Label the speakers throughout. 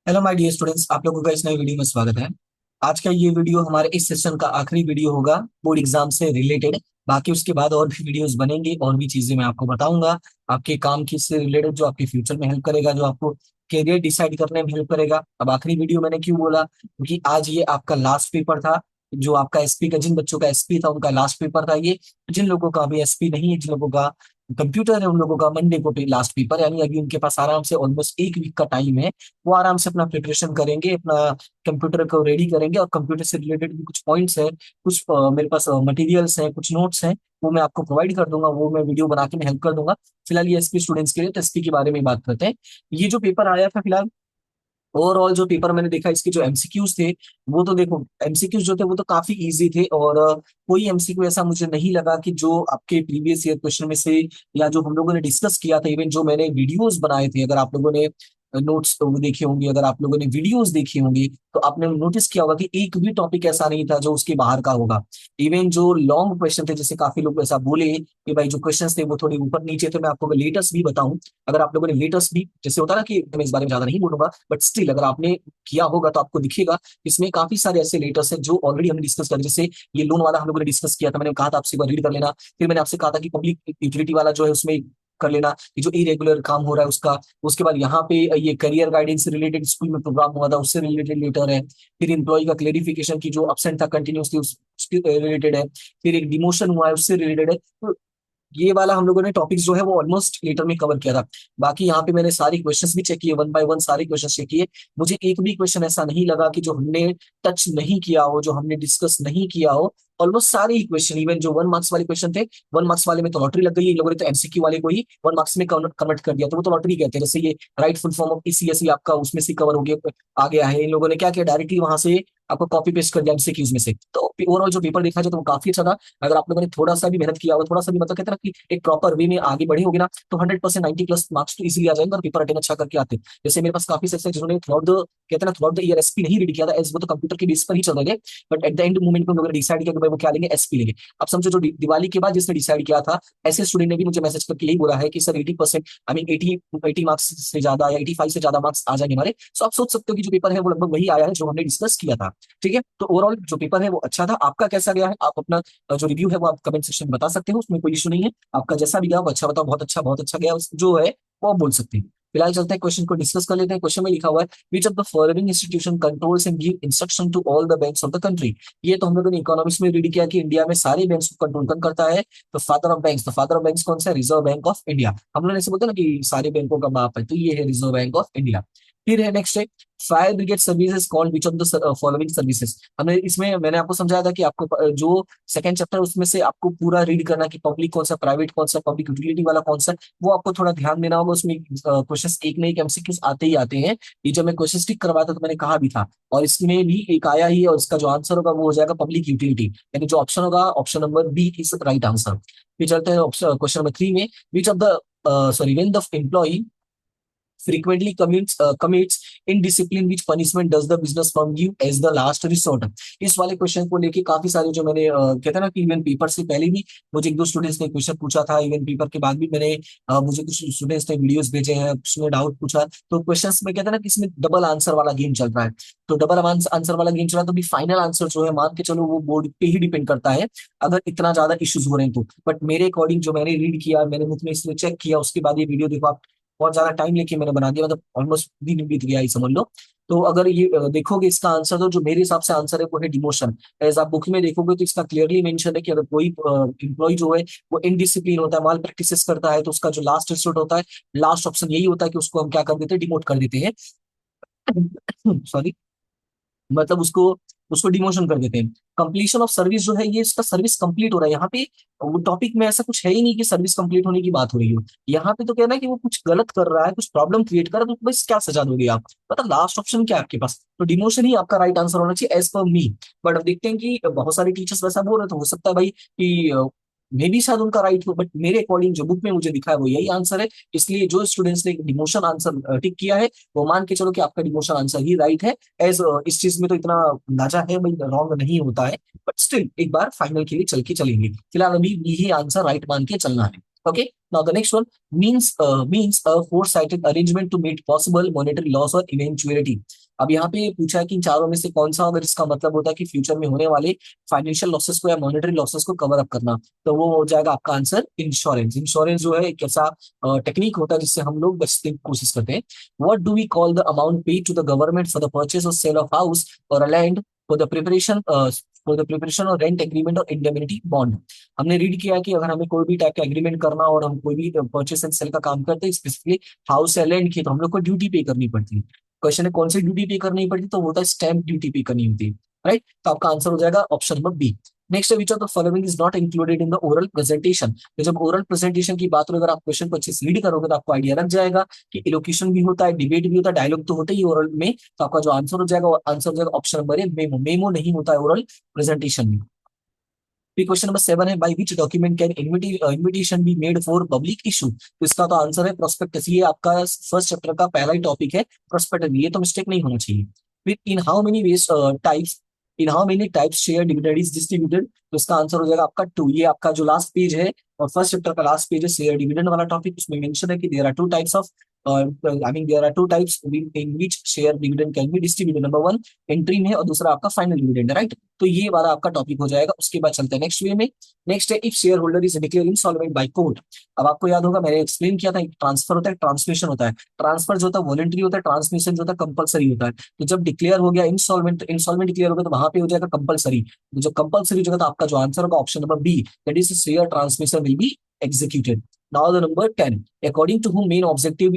Speaker 1: Hello my dear students, आप लोगों का इस नए वीडियो में स्वागत है। आज का ये वीडियो हमारे इस सेशन का आखिरी वीडियो होगा बोर्ड एग्जाम से रिलेटेड। बाकी उसके बाद और भी वीडियोस बनेंगे और भी चीजें मैं आपको बताऊंगा आपके काम की से रिलेटेड, जो आपके फ्यूचर में हेल्प करेगा, जो आपको करियर डिसाइड करने में हेल्प करेगा। अब आखिरी वीडियो मैंने क्यों बोला, क्योंकि आज ये आपका लास्ट पेपर था। जो आपका एसपी का, जिन बच्चों का एसपी था उनका लास्ट पेपर था ये। जिन लोगों का अभी एसपी नहीं है, जिन लोगों का कंप्यूटर है, उन लोगों का मंडे को लास्ट पेपर, यानी अभी उनके पास आराम से ऑलमोस्ट एक वीक का टाइम है। वो आराम से अपना प्रिपरेशन करेंगे, अपना कंप्यूटर को रेडी करेंगे, और कंप्यूटर से रिलेटेड भी कुछ पॉइंट्स हैं, कुछ मेरे पास मटेरियल्स हैं, कुछ नोट्स हैं, वो मैं आपको प्रोवाइड कर दूंगा। वो मैं वीडियो बना के मैं हेल्प कर दूंगा। फिलहाल ये एसपी स्टूडेंट्स के लिए, तो एसपी के बारे में बात करते हैं। ये जो पेपर आया था फिलहाल, ओवरऑल जो पेपर मैंने देखा, इसके जो एमसीक्यूज थे, वो तो देखो, एमसीक्यूज जो थे वो तो काफी इजी थे। और कोई एमसीक्यू ऐसा मुझे नहीं लगा कि जो आपके प्रीवियस ईयर क्वेश्चन में से, या जो हम लोगों ने डिस्कस किया था, इवन जो मैंने वीडियोस बनाए थे, अगर आप लोगों ने नोट्स तो देखे होंगे, अगर आप लोगों ने वीडियोस देखी होंगी, तो आपने नोटिस किया होगा कि एक भी टॉपिक ऐसा नहीं था जो उसके बाहर का होगा। इवन जो लॉन्ग क्वेश्चन थे, जैसे काफी लोग ऐसा बोले कि भाई जो क्वेश्चंस थे वो थोड़े ऊपर नीचे थे, मैं आपको लेटेस्ट भी बताऊं। अगर आप लोगों ने लेटेस्ट भी, जैसे होता है ना कि मैं इस बारे में ज्यादा नहीं बोलूंगा, बट स्टिल अगर आपने किया होगा तो आपको दिखेगा इसमें काफी सारे ऐसे लेटर्स हैं जो ऑलरेडी हमने डिस्कस कर, जैसे ये लोन वाला हम लोगों ने डिस्कस किया था। मैंने कहा था आपसे एक बार रीड कर लेना। फिर मैंने आपसे कहा था कि पब्लिक यूटिलिटी वाला जो है उसमें कर लेना, ये जो इरेगुलर काम हो रहा है उसका। उसके बाद यहाँ पे ये करियर गाइडेंस से रिलेटेड स्कूल में प्रोग्राम हुआ था, उससे रिलेटेड लेटर है। फिर एम्प्लॉय का क्लेरिफिकेशन की जो अपसेंट था कंटिन्यूसली, उसके रिलेटेड है। फिर एक डिमोशन हुआ है, उससे रिलेटेड है। तो ये वाला हम लोगों ने टॉपिक्स जो है वो ऑलमोस्ट लेटर में कवर किया था। बाकी यहाँ पे मैंने सारी क्वेश्चंस भी चेक किए, वन बाय वन सारे क्वेश्चंस चेक किए। मुझे एक भी क्वेश्चन ऐसा नहीं लगा कि जो हमने टच नहीं किया हो, जो हमने डिस्कस नहीं किया हो। ऑलमोस्ट सारे ही क्वेश्चन, इवन जो 1 मार्क्स वाले क्वेश्चन थे, 1 मार्क्स वाले में तो लॉटरी लग गई। इन लोगों ने तो एमसीक्यू वाले को ही 1 मार्क्स में कन्वर्ट कर दिया, तो वो तो लॉटरी कहते हैं। जैसे ये राइट फुल फॉर्म ऑफ ईसीएसई आपका उसमें से कवर हो गया, आ गया है। इन लोगों ने क्या किया, डायरेक्टली वहां से आपको कॉपी पेस्ट कर दिया एमसीक्यूज में से। तो ओवरऑल जो पेपर देखा जाए तो वो काफी अच्छा था। अगर आप लोगों ने थोड़ा सा भी मेहनत किया होगा, थोड़ा सा भी मतलब कहते हैं ना कि एक प्रॉपर वे में आगे बढ़े होगे ना, तो 100% 90+ मार्क्स तो इजीली आ जाएंगे और पेपर अटेंड अच्छा करके आते हैं। जैसे मेरे पास काफी सेट्स हैं जिन्होंने थ्रू द, कहते हैं ना, थ्रू द ईयर एसपी नहीं रीड किया था, एज वो तो कंप्यूटर के बेस पर ही चल रहे थे। But at the end moment पे उन लोगों ने डिसाइड किया कि भाई वो क्या लेंगे, एसपी लेंगे। अब समझो जो दिवाली के बाद जिसने डिसाइड किया था, ऐसे स्टूडेंट ने भी मुझे मैसेज करके यही बोला है कि सर 80%, आई मीन 80 मार्क्स से ज्यादा या 85 से ज्यादा मार्क्स आ जाएंगे हमारे। सो आप सोच सकते हो कि जो पेपर है वो लगभग वही आया है जो हमने डिस्कस किया था। ठीक है, तो ओवरऑल जो पेपर है वो अच्छा था। आपका कैसा गया है, आप अपना जो रिव्यू है वो आप कमेंट सेक्शन में बता सकते हो, उसमें कोई इशू नहीं है। आपका जैसा भी गया वो अच्छा बताओ, बहुत अच्छा गया जो है वो आप बोल सकते हैं। फिलहाल चलते हैं क्वेश्चन को डिस्कस कर लेते हैं। क्वेश्चन में लिखा हुआ है, which of the following institution controls and give instruction to all the banks of the country. ये तो हम लोगों ने इकोनॉमिक्स में रीड किया कि इंडिया में सारे बैंक्स को कंट्रोल कौन करता है। तो फादर ऑफ बैंक्स कौन सा है, रिजर्व बैंक ऑफ इंडिया। हम लोग ऐसे बोलते हैं ना कि सारे बैंकों का बाप है, तो ये है रिजर्व बैंक ऑफ इंडिया। फिर है नेक्स्ट है, fire brigade services called which of the following services. हमने इसमें मैंने आपको समझाया था कि आपको जो सेकंड चैप्टर उसमें से आपको पूरा रीड करना कि पब्लिक कौन सा, प्राइवेट कौन सा, पब्लिक यूटिलिटी वाला कौन सा, वो आपको थोड़ा ध्यान देना होगा। उसमें क्वेश्चन एक नहीं, एमसीक्यूज आते ही आते हैं। ये जब मैं क्वेश्चन टिक करवाया था तो मैंने कहा भी था, और इसमें भी एक आया ही है, और इसका जो आंसर होगा वो हो जाएगा पब्लिक यूटिलिटी, यानी जो ऑप्शन होगा, option number B is right answer. फिर चलते हैं क्वेश्चन नंबर 3 में, which of the sorry when the employ frequently commits indiscipline, which punishment does the business firm give as the last resort। इस वाले question को लेके काफी सारे जो मैंने कहते हैं ना कि इवन पेपर से पहले भी मुझे एक दो स्टूडेंट्स ने क्वेश्चन पूछा था, इवन पेपर के बाद भी मैंने मुझे कुछ स्टूडेंट्स ने वीडियोस भेजे हैं, उसमें डाउट पूछा। तो क्वेश्चंस में कहते हैं ना कि इसमें डबल आंसर वाला गेम चल रहा है। तो डबल आंसर वाला गेम चल रहा है, तो भी फाइनल आंसर जो है मान के चलो वो बोर्ड पे ही डिपेंड करता है, अगर इतना ज्यादा इश्यूज हो रहे हैं तो। बट मेरे अकॉर्डिंग जो मैंने रीड किया, मैंने मुझ में इसलिए चेक किया, उसके बाद ये वीडियो देखो आप, बहुत ज्यादा टाइम लेके मैंने बना दिया, मतलब ऑलमोस्ट दिन बीत गया ही समझ लो। तो अगर ये देखोगे इसका आंसर, तो जो मेरे हिसाब से आंसर है वो है डिमोशन। एज आप बुक में देखोगे तो इसका क्लियरली मेंशन है कि अगर कोई एम्प्लॉय जो है वो इनडिसिप्लिन होता है, माल प्रैक्टिसेस करता है, तो उसका जो लास्ट रिजल्ट होता है, लास्ट ऑप्शन यही होता है कि उसको हम क्या कर देते हैं, डिमोट कर देते हैं। सॉरी, मतलब उसको उसको डिमोशन कर देते हैं। कंप्लीशन ऑफ सर्विस जो है, ये इसका सर्विस कंप्लीट हो रहा है यहाँ पे। वो टॉपिक में ऐसा कुछ है ही नहीं कि सर्विस कंप्लीट होने की बात हो रही हो। यहाँ पे तो कहना है कि वो कुछ गलत कर रहा है, कुछ प्रॉब्लम क्रिएट कर रहा है, तो बस क्या सजा दोगे आप। मतलब लास्ट ऑप्शन क्या है आपके पास, तो डिमोशन ही आपका राइट आंसर होना चाहिए एज पर मी। बट अब देखते हैं कि बहुत सारे टीचर्स वैसा बोल रहे, तो हो सकता है भाई कि मे भी शायद उनका राइट हो, बट मेरे अकॉर्डिंग जो बुक में मुझे दिखा है वो यही आंसर है। इसलिए जो स्टूडेंट्स ने डिमोशन आंसर टिक किया है, वो मान के चलो कि आपका डिमोशन आंसर ही राइट है। एज इस चीज में तो इतना अंदाजा है भाई, रॉन्ग नहीं होता है। बट स्टिल एक बार फाइनल के लिए चल के चलेंगे, फिलहाल अभी यही आंसर राइट मान के चलना है। Okay, now the next one means a four-sided arrangement to meet possible monetary loss और eventuality. अब यहाँ पे पूछा है कि इन चारों में से कौन सा अगर इसका मतलब होता है कि फ्यूचर में होने वाले फाइनेंशियल लॉसेस को या मॉनेटरी लॉसेस को कवर अप करना, तो वो हो जाएगा आपका आंसर इंश्योरेंस। इंश्योरेंस जो है एक ऐसा टेक्निक होता है जिससे हम लोग बचने की कोशिश करते हैं। What do we call the amount pay to the government for the purchase और सेल ऑफ हाउस और a land for the preparation और रेंट एग्रीमेंट और इंडेमनिटी बॉन्ड। हमने रीड किया है कि अगर हमें कोई भी टाइप का एग्रीमेंट करना और हम कोई भी परचेस एंड सेल का काम करते हैं स्पेसिफिकली हाउस या लैंड की, तो हम लोग को ड्यूटी पे करनी पड़ती है। क्वेश्चन है कौन सी ड्यूटी पे करनी पड़ती, तो वो होता है स्टैंप ड्यूटी पे करनी होती है। राइट, तो आपका आंसर हो जाएगा ऑप्शन नंबर बी। नेक्स्ट है which of the following is not included in the oral presentation. तो जब ओरल प्रेजेंटेशन की बात हो, अगर आप क्वेश्चन को अच्छे से रीड करोगे तो आपको आइडिया लग जाएगा कि इलोक्यूशन भी होता है, डिबेट भी होता है, डायलॉग तो होता ही ओरल में। तो आपका जो आंसर हो जाएगा वो आंसर हो जाएगा option number A, memo. Memo नहीं होता है ओरल प्रेजेंटेशन में। फिर क्वेश्चन नंबर 7 है by which document can invitation be made for public issue. तो इसका तो आंसर है प्रोस्पेक्टस। ये आपका फर्स्ट चैप्टर का पहला ही टॉपिक है प्रोस्पेक्टस, ये तो मिस्टेक नहीं होना चाहिए। फिर in how many ways types in how many types share dividend is distributed. तो इसका आंसर हो जाएगा आपका 2। ये आपका जो लास्ट पेज है और फर्स्ट चैप्टर का लास्ट पेज है शेयर डिविडेंड वाला टॉपिक, उसमें मेंशन है कि there are two types of there are two types in which share dividend can be distributed. Number 1 interim है और दूसरा आपका फाइनल डिविडेंड है। राइट, तो ये वाला आपका टॉपिक हो जाएगा। उसके बाद चलते हैं नेक्स्ट वे में। नेक्स्ट है if share holder is declare insolvent by court. अब आपको याद होगा मैंने एक्सप्लेन किया था, एक ट्रांसफर होता है, ट्रांसमिशन होता है। ट्रांसफर जो होता है वॉलंटरी होता है, ट्रांसमिशन जो होता है कंपलसरी होता है। तो जब डिक्लेयर हो गया इंसॉल्वेंट, इंसॉल्वेंट डिक्लेयर हो गया, तो वहां पे हो जाएगा कंपलसरी। तो जब कंपलसरी हो जाएगा तो आपका जो आंसर होगा option number B, that is share transmission will be executed. Now the number 10. According to whom main objective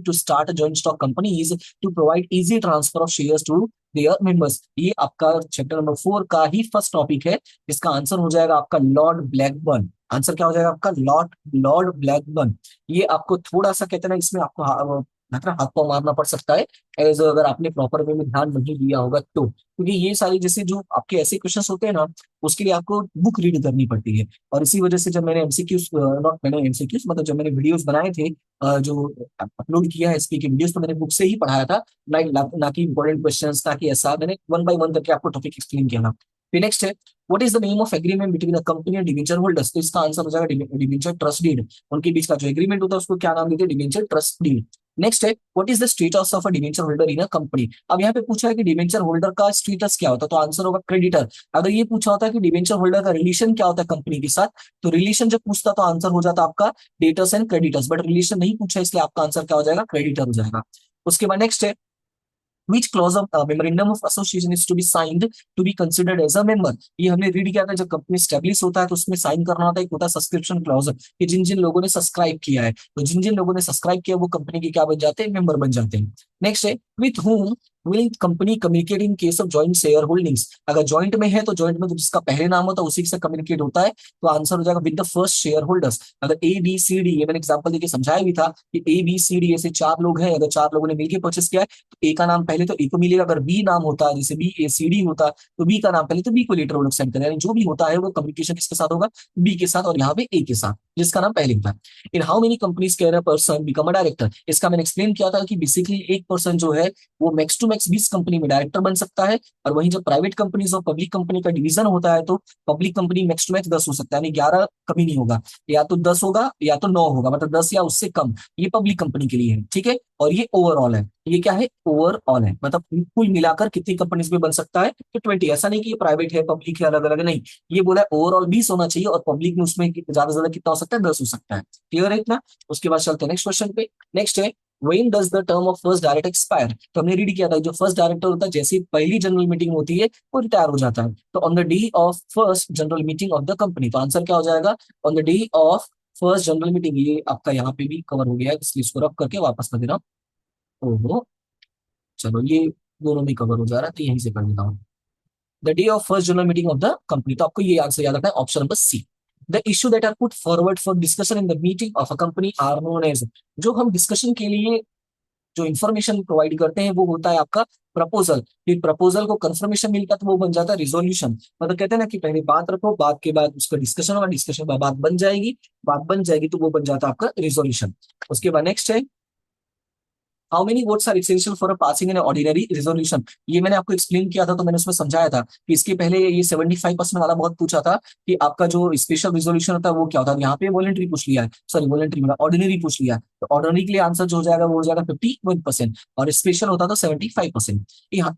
Speaker 1: to start a joint stock company is to provide easy transfer of shares to their members. ये आपका chapter number 4 का ही first topic है। इसका answer हो जाएगा आपका Lord Blackburn. Answer क्या हो जाएगा आपका लॉर्ड लॉर्ड ब्लैकबर्न। ये आपको थोड़ा सा कहते हैं ना, इसमें आपको मतलब हाथ पाँव मारना पड़ सकता है एज अगर आपने प्रॉपर वे में ध्यान नहीं दिया होगा तो, क्योंकि ये सारी जैसे जो आपके ऐसे क्वेश्चंस होते हैं ना, उसके लिए आपको बुक रीड करनी पड़ती है। और इसी वजह से जब मैंने एमसीक्यूज नॉट मैंने एमसीक्यूज मतलब जब मैंने वीडियोस बनाए थे, जो अपलोड किया है इसकी वीडियोस, तो मैंने बुक से ही पढ़ाया था, ना कि इंपॉर्टेंट क्वेश्चंस, ना कि ऐसा मैंने वन बाय वन करके आपको टॉपिक एक्सप्लेन किया था। फिर नेक्स्ट है what is the name of agreement between the company and debenture holders. तो इसका आंसर हो जाएगा डिबेंचर ट्रस्ट डीड। उनके बीच का जो एग्रीमेंट होता है उसको क्या नाम देते हैं, डिबेंचर ट्रस्ट डीड। नेक्स्ट है what is the status of a debenture holder in a company. अब यहाँ पे पूछा है कि डिबेंचर होल्डर का स्टेटस क्या होता है, तो आंसर होगा क्रेडिटर। अगर ये पूछा होता है कि डिबेंचर होल्डर का रिलेशन क्या होता है कंपनी के साथ, तो रिलेशन जब पूछता तो आंसर हो जाता आपका debtors and creditors, but relation नहीं पूछा इसलिए आपका आंसर क्या हो जाएगा, क्रेडिटर हो जाएगा। उसके बाद नेक्स्ट है which clause of memorandum of association is to be signed to be considered as a member। ये हमने रीड किया था, जब कंपनी स्टेब्लिश होता है तो उसमें साइन करना होता है, एक होता है सब्सक्रिप्शन क्लॉज कि जिन जिन लोगों ने सब्सक्राइब किया है, तो जिन जिन लोगों ने सब्सक्राइब किया वो कंपनी के क्या बन जाते हैं, मेंबर बन जाते हैं। नेक्स्ट है with whom will company communicate in case of joint share holdings. अगर जॉइंट में है तो जॉइंट में तो जिसका पहले नाम होता है उसी से कम्युनिकेट होता है, तो आंसर हो जाएगा with the first share holders. अगर ए बी सी डी, ये मैंने एग्जांपल देके समझाया भी था कि ए बी सी डी ऐसे 4 लोग हैं, अगर 4 लोगों ने मिलकर परचेस किया है तो ए का नाम पहले तो ए को मिलेगा, अगर बी नाम होता है जैसे बी ए सी डी होता तो बी का नाम पहले तो बी को लेटर वो लोग सेंड करें, यानी जो भी होता है वो कम्युनिकेशन किसके साथ होगा, बी के साथ, और यहाँ पे ए के साथ जिसका नाम पहले था। In how many companies can a person become a director. इसका मैंने एक्सप्लेन किया था कि बेसिकली एक पर्सन जो है वो मैक्स टू मैक्स 20 कंपनी में डायरेक्टर बन सकता है, और वहीं जब प्राइवेट कंपनीज और पब्लिक कंपनी का डिवीजन होता है तो public company max to max 10 हो सकता है, यानी 11 कमी नहीं होगा, या तो 10 होगा या तो 9 होगा, मतलब 10 या उससे कम। ये पब्लिक कंपनी के लिए है, ठीक है। और ये ओवरऑल है, ये क्या है, ओवरऑल है, मतलब कुल मिलाकर कितनी कंपनीज में बन सकता है, तो 20। ऐसा नहीं कि ये प्राइवेट है पब्लिक है अलग अलग, नहीं, ये बोला ओवरऑल 20 होना चाहिए और पब्लिक में उसमें ज्यादा से ज्यादा कितना हो सकता है, 10 हो सकता है। क्लियर है इतना। उसके बाद चलते हैं नेक्स्ट क्वेश्चन पे। नेक्स्ट है when does the term of first director expire। तो हमने रीड किया था जो फर्स्ट डायरेक्टर होता है जैसे ही पहली जनरल मीटिंग होती है वो रिटायर हो जाता है, तो on the day of first general meeting of the company. तो आंसर क्या हो जाएगा, on the day of first general meeting. ये आपका यहाँ पे भी कवर हो गया है, इसलिए इसको रख करके वापस कर दे रहा हूँ। ओहो, चलो ये दोनों में कवर हो जा रहा है तो यहीं से कर देता हूँ। The day of first general meeting of the company, तो आपको ये आंसर याद रखना है, option number C. The issue that are put forward for discussion in the meeting of a company are known as. जो हम डिस्कशन के लिए जो इंफॉर्मेशन प्रोवाइड करते हैं वो होता है आपका प्रपोजल। फिर प्रपोजल को कंफर्मेशन मिलता है तो वो बन जाता है रिजोल्यूशन। मतलब कहते हैं ना कि पहले बात रखो, बात के बाद उसका डिस्कशन होगा, डिस्कशन के बाद बात बन जाएगी, बात बन जाएगी तो वो बन जाता है आपका रिजोल्यूशन। उसके बाद नेक्स्ट है how many votes are essential for passing an ordinary resolution, ये मैंने आपको एक्सप्लेन किया था, तो मैंने उसमें समझाया था कि इसके पहले ये 75% वाला बहुत पूछा था कि आपका जो स्पेशल रेजोल्यूशन होता है वो क्या होता है। यहाँ पे वॉलेंट्री पूछ लिया है, सॉरी वॉलेंट्री मतलब ऑर्डिनरी पूछ लिया है, तो ऑर्डिनरी के लिए आंसर जो हो जाएगा वो हो जाएगा 51%, और स्पेशल होता तो 75%।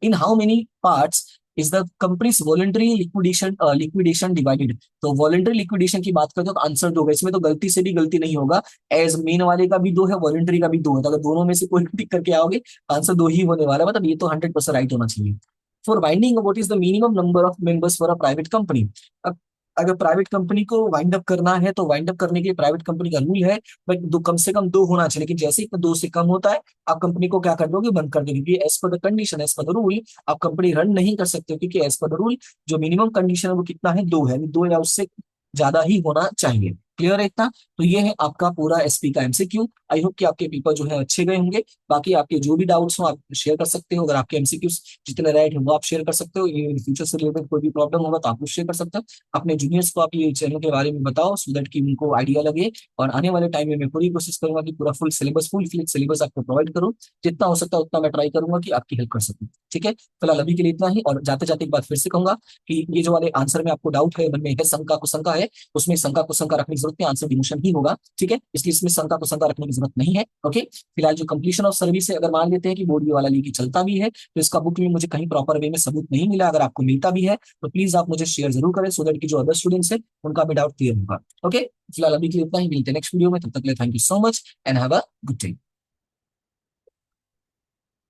Speaker 1: In how many parts is the companies voluntary liquidation divided. तो वॉलेंट्री लिक्विडेशन की बात करते हो तो आंसर दो होगा, इसमें तो गलती से भी गलती नहीं होगा, एज मेन वाले का भी दो है, वॉलेंट्री का भी दो है, तो अगर दोनों में से कोई टिक करके आओगे आंसर दो ही होने वाला है, मतलब ये तो 100% राइट होना चाहिए। For winding what is the minimum number of members for a private company. अगर प्राइवेट कंपनी को वाइंड अप करना है तो वाइंड अप करने के लिए प्राइवेट कंपनी का रूल है बट दो, कम से कम दो होना चाहिए, लेकिन जैसे ही दो से कम होता है आप कंपनी को क्या कर दोगे, बंद कर दोगे, क्योंकि as per the condition, as per the rule आप कंपनी रन नहीं कर सकते हो, क्योंकि एज पर द रूल जो मिनिमम कंडीशन है वो कितना है, दो है, दो या उससे ज्यादा ही होना चाहिए। क्लियर है इतना? तो ये है आपका पूरा एसपी का एमसीक्यू। आई होप कि आपके पेपर जो है अच्छे गए होंगे। बाकी आपके जो भी डाउट्स हो आप शेयर कर सकते हो, अगर आपके एमसीक्यू जितने राइट हो वो आप शेयर कर सकते हो, ये फ्यूचर से रिलेटेड कोई भी प्रॉब्लम होगा तो आप कुछ शेयर कर सकते हो। अपने जूनियर्स को आप ये चैनल के बारे में बताओ सो दैट कि उनको आइडिया लगे, और आने वाले टाइम में मैं पूरी कोशिश करूंगा कि पूरा full syllabus, full fledge syllabus आपको प्रोवाइड करूँ, जितना हो सकता है उतना मैं ट्राई करूंगा कि आपकी हेल्प कर सकूं। ठीक है, फिलहाल अभी के लिए इतना ही, और जाते जाते एक बात फिर से कहूंगा कि ये जो वाले आंसर में आपको डाउट है, मन में है शंका कुशंका है, उसमें शंका कुशंका रखने की जरूरत नहीं, आंसर डिमोशन ही होगा। ठीक है, इसलिए इसमें शंका कुशंका रखने की जरूरत नहीं है। ओके, फिलहाल जो कंप्लीशन ऑफ सर्विस है, अगर मान लेते हैं कि बोर्ड वाला लेके चलता भी है तो इसका बुक में मुझे कहीं प्रॉपर वे में सबूत नहीं मिला, अगर आपको मिलता भी है तो प्लीज आप मुझे शेयर जरूर करें सो दैट कि जो अदर स्टूडेंट्स है उनका भी डाउट क्लियर होगा। ओके, फिलहाल अभी के लिए इतना ही, मिलते हैं नेक्स्ट वीडियो में, तब तक के लिए thank you so much and have a good day.